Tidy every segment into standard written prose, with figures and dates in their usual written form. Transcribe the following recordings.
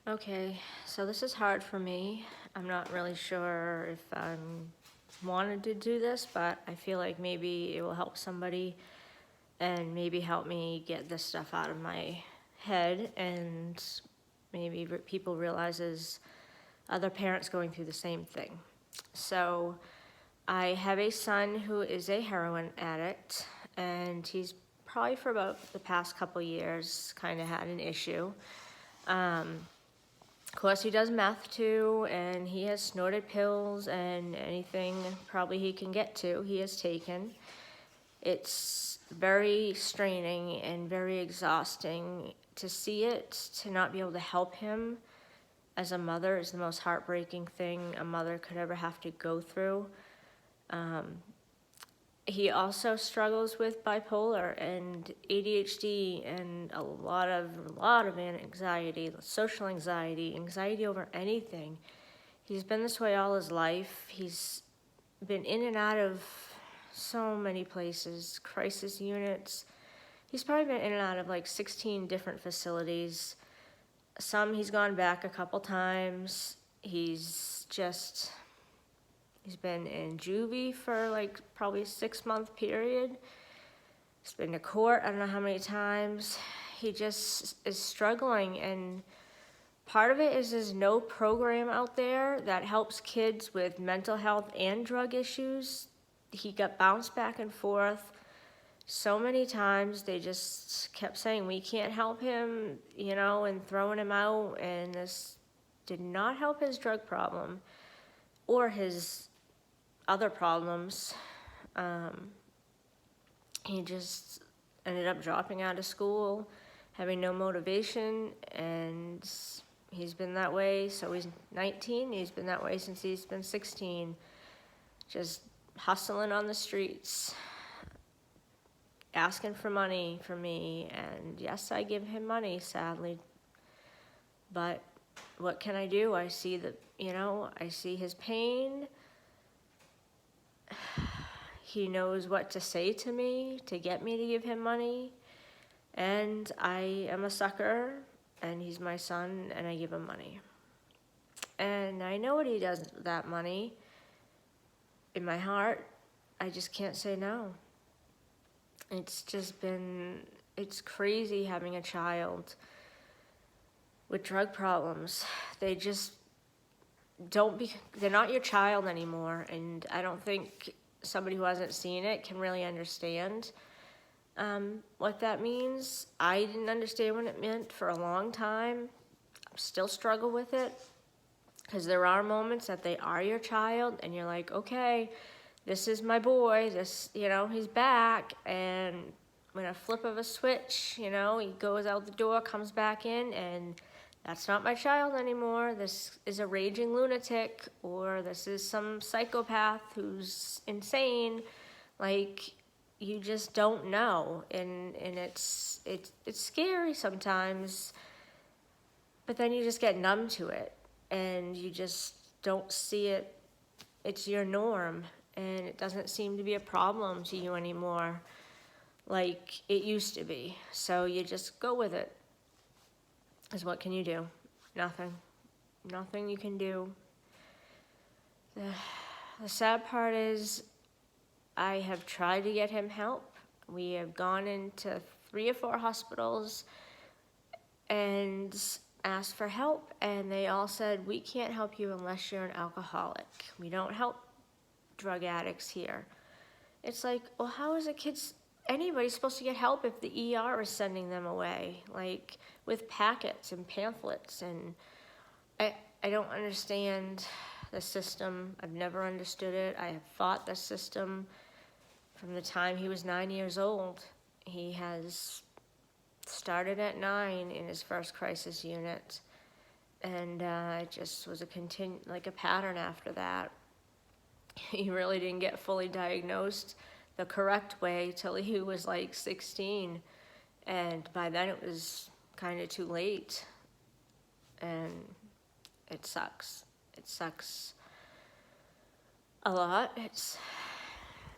Okay, so this is hard for me. I'm not really sure if I wanted to do this, but I feel like maybe it will help somebody and maybe help me get this stuff out of my head, and maybe people realizes other parents going through the same thing. So I have a son who is a heroin addict, and he's probably for about the past couple years kind of had an issue. Of course, he does meth too, and he has snorted pills, and anything probably he can get to, he has taken. It's very straining and very exhausting to see it, to not be able to help him as a mother is the most heartbreaking thing a mother could ever have to go through. He also struggles with bipolar and ADHD and a lot of anxiety, social anxiety, anxiety over anything. He's been this way all his life. He's been in and out of so many places, crisis units. He's probably been in and out of like 16 different facilities. Some he's gone back a couple times. He's been in juvie for like probably a 6-month period. He's been to court I don't know how many times. He just is struggling, and part of it is there's no program out there that helps kids with mental health and drug issues. He got bounced back and forth so many times. They just kept saying, we can't help him, and throwing him out, and this did not help his drug problem or his other problems. He just ended up dropping out of school, having no motivation, and he's been that way. So he's 19, he's been that way since he's been 16, just hustling on the streets, asking for money from me, and yes, I give him money, sadly, but what can I do? I see I see his pain. He knows what to say to me to get me to give him money, and I am a sucker, and he's my son, and I give him money. And I know what he does with that money. In my heart, I just can't say no. It's crazy having a child with drug problems. They're not your child anymore, and I don't think somebody who hasn't seen it can really understand what that means. I didn't understand what it meant for a long time. I still struggle with it, because there are moments that they are your child, and you're like, okay, this is my boy, he's back, and when a flip of a switch, he goes out the door, comes back in, and that's not my child anymore. This is a raging lunatic, or this is some psychopath who's insane. Like, you just don't know, and it's scary sometimes, but then you just get numb to it, and you just don't see it. It's your norm, and it doesn't seem to be a problem to you anymore like it used to be. So you just go with it. Because what can you do? Nothing. Nothing you can do. The sad part is I have tried to get him help. We have gone into 3 or 4 hospitals and asked for help, and they all said, we can't help you unless you're an alcoholic. We don't help drug addicts here. It's like, well, how is anybody supposed to get help if the ER is sending them away, like with packets and pamphlets? And I don't understand the system. I've never understood it. I have fought the system from the time he was 9 years old. He has started at 9 in his first crisis unit, and it just was a pattern after that. He really didn't get fully diagnosed the correct way till he was like 16, and by then it was kind of too late, and it sucks. It sucks a lot. It's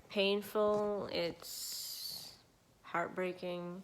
painful. It's heartbreaking.